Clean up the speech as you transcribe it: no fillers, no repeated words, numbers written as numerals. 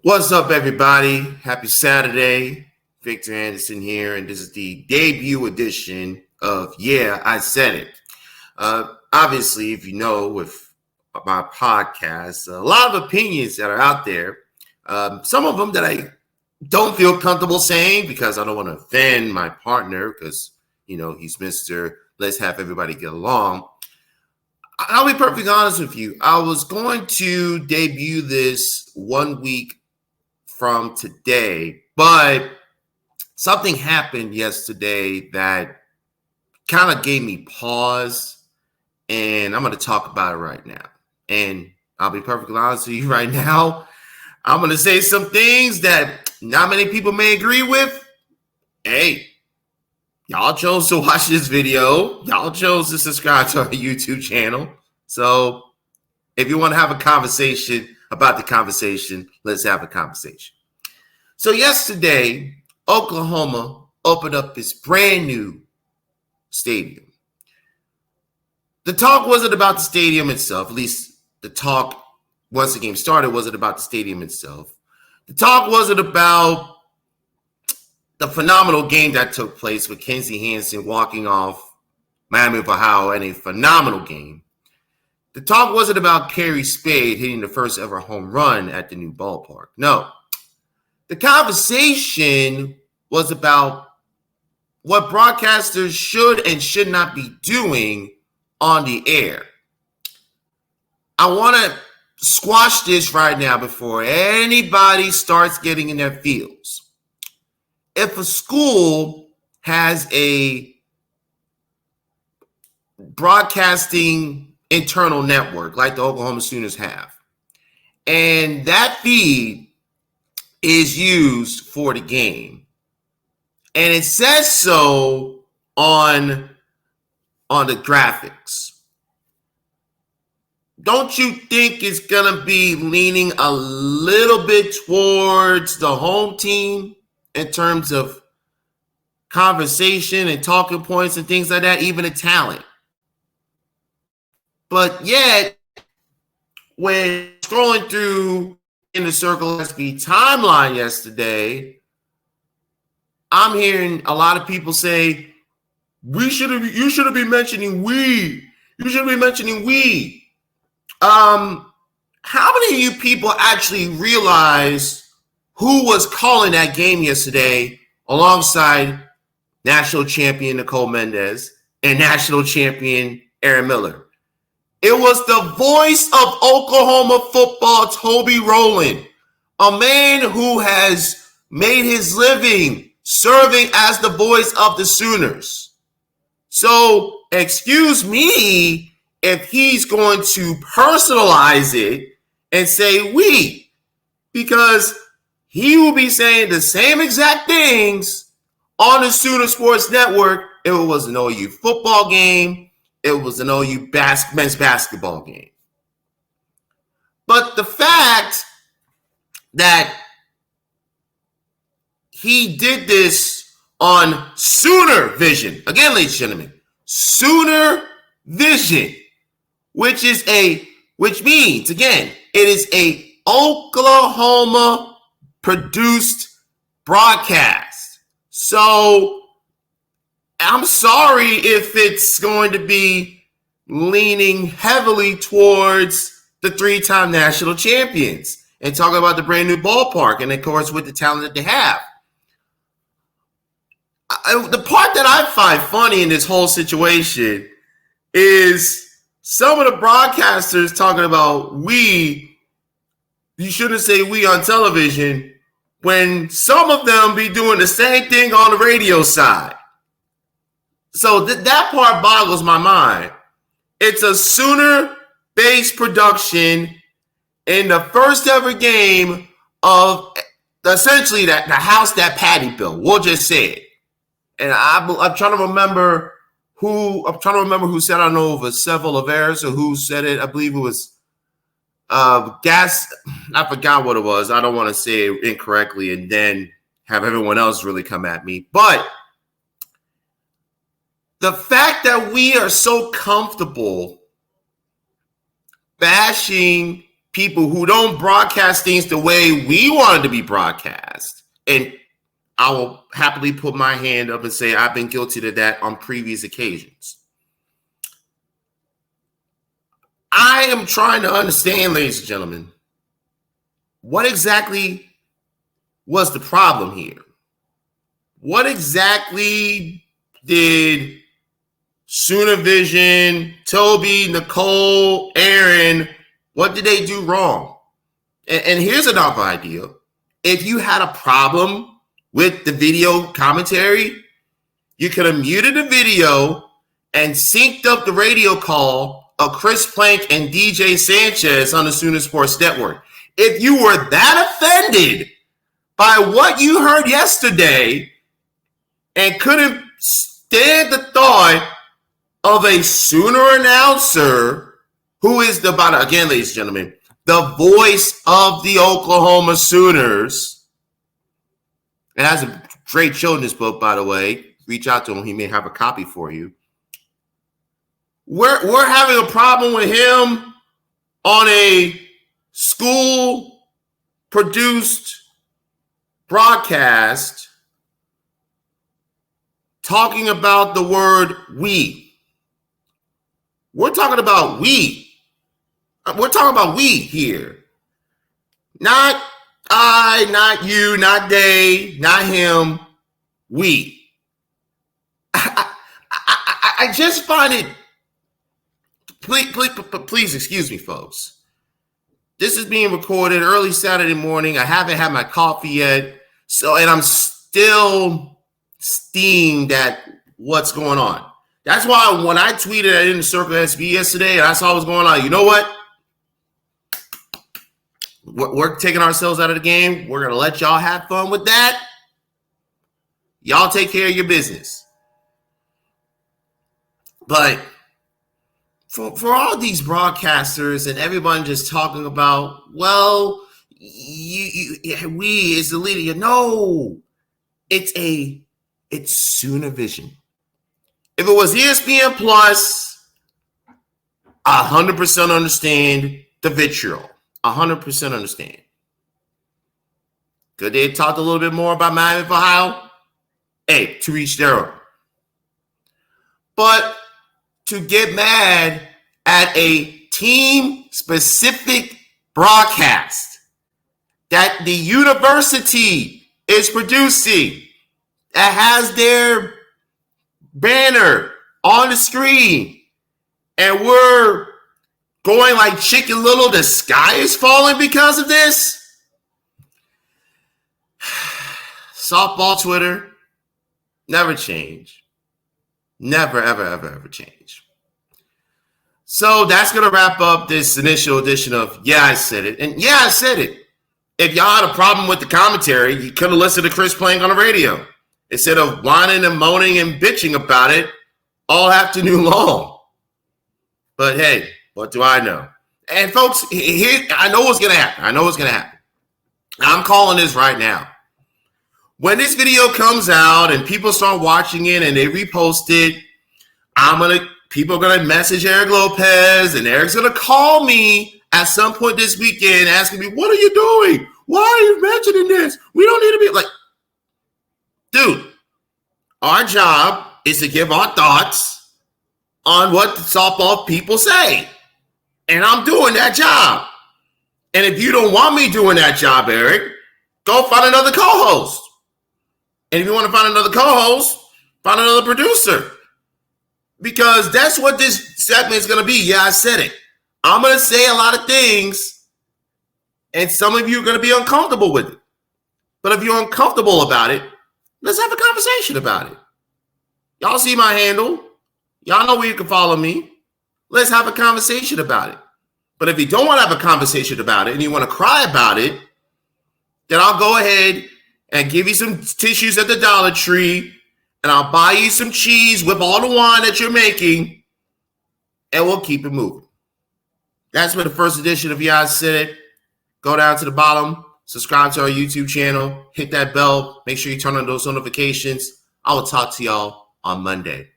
What's up, everybody? Happy Saturday. Victor Anderson here, and this is the debut edition of Yeah, I Said It. Obviously, if you know with my podcast, a lot of opinions that are out there. Some of them that I don't feel comfortable saying because I don't want to offend my partner because, he's Mr. Let's have everybody get along. I'll be perfectly honest with you. I was going to debut this 1 week from today, but something happened yesterday that kind of gave me pause, and I'm going to talk about it right now. And I'll be perfectly honest with you right now. I'm going to say some things that not many people may agree with. Hey, y'all chose to watch this video. Y'all chose to subscribe to our YouTube channel. So if you want to have a conversation about the conversation, let's have a conversation. So yesterday, Oklahoma opened up this brand new stadium. The talk wasn't about the stadium itself. At least the talk, once the game started, wasn't about the stadium itself. The talk wasn't about the phenomenal game that took place with Kenzie Hansen walking off Miami of Ohio in a phenomenal game. The talk wasn't about Kerry Spade hitting the first ever home run at the new ballpark. No. The conversation was about what broadcasters should and should not be doing on the air. I want to squash this right now before anybody starts getting in their feels. If a school has a broadcasting internal network like the Oklahoma Sooners have, and that feed is used for the game, and it says so on the graphics, don't you think it's going to be leaning a little bit towards the home team in terms of conversation and talking points and things like that, even the talent? But yet, when scrolling through in the Circle SB timeline yesterday, I'm hearing a lot of people say, you shouldn't be mentioning we. You shouldn't be mentioning we. How many of you people actually realize who was calling that game yesterday alongside national champion Nicole Mendez and national champion Aaron Miller? It was the voice of Oklahoma football, Toby Rowland, a man who has made his living serving as the voice of the Sooners. So, excuse me if he's going to personalize it and say we, because he will be saying the same exact things on the Sooner Sports Network if it was an OU football game, it was an OU men's basketball game. But the fact that he did this on Sooner Vision, again, ladies and gentlemen, Sooner Vision, which means, again, it is a Oklahoma produced broadcast. So I'm sorry if it's going to be leaning heavily towards the three-time national champions and talking about the brand new ballpark and, of course, with the talent that they have. The part that I find funny in this whole situation is some of the broadcasters talking about we. You shouldn't say we on television when some of them be doing the same thing on the radio side. So that part boggles my mind. It's a Sooner-based production in the first ever game of essentially the house that Patty built. We'll just say it. And I'm trying to remember who said, I don't know if it was Several Averis or who said it. I believe it was Gas. I forgot what it was. I don't want to say it incorrectly and then have everyone else really come at me. But the fact that we are so comfortable bashing people who don't broadcast things the way we want it to be broadcast. And I will happily put my hand up and say I've been guilty of that on previous occasions. I am trying to understand, ladies and gentlemen, what exactly was the problem here? What exactly did Soonivision, Toby, Nicole, Aaron, what did they do wrong? And here's another idea. If you had a problem with the video commentary, you could have muted the video and synced up the radio call of Chris Plank and DJ Sanchez on the Sooner Sports Network. If you were that offended by what you heard yesterday and couldn't stand the thought of a Sooner announcer who is again, ladies and gentlemen, the voice of the Oklahoma Sooners. It has a great children's book, by the way. Reach out to him. He may have a copy for you. We're having a problem with him on a school-produced broadcast talking about the word we. We're talking about we. We're talking about we here. Not I, not you, not they, not him. We. I just find it. Please excuse me, folks. This is being recorded early Saturday morning. I haven't had my coffee yet. And I'm still steamed at what's going on. That's why when I tweeted at Inner Circle SB yesterday and I saw what's going on, you know what? We're taking ourselves out of the game. We're going to let y'all have fun with that. Y'all take care of your business. But for all these broadcasters and everyone just talking about, well, we is the leader. No, it's Soonivision. If it was ESPN Plus, 100% understand the vitriol. 100% understand. Could they have talked a little bit more about Miami, Ohio? Hey, to each their own. But to get mad at a team-specific broadcast that the university is producing that has their banner on the screen and we're going like Chicken Little, the sky is falling because of this? Softball Twitter, never change. Never, ever, ever, ever change. So that's going to wrap up this initial edition of Yeah, I Said It. And yeah, I said it. If y'all had a problem with the commentary, you could have listened to Chris playing on the radio instead of whining and moaning and bitching about it all afternoon long. But hey, what do I know? And folks, here, I know what's going to happen. I'm calling this right now. When this video comes out and people start watching it and they repost it, people are gonna message Eric Lopez, and Eric's gonna call me at some point this weekend asking me, "What are you doing? Why are you mentioning this? We don't need to be like, dude. Our job is to give our thoughts on what the softball people say, and I'm doing that job. And if you don't want me doing that job, Eric, go find another co-host. And if you want to find another co-host, find another producer. Because that's what this segment is going to be. Yeah, I said it. I'm going to say a lot of things, and some of you are going to be uncomfortable with it. But if you're uncomfortable about it, let's have a conversation about it. Y'all see my handle. Y'all know where you can follow me. Let's have a conversation about it. But if you don't want to have a conversation about it and you want to cry about it, then I'll go ahead and give you some tissues at the Dollar Tree, and I'll buy you some cheese with all the wine that you're making, and we'll keep it moving. That's been the first edition of Yeah, I Said It. Go down to the bottom, subscribe to our YouTube channel, hit that bell, make sure you turn on those notifications. I will talk to y'all on Monday.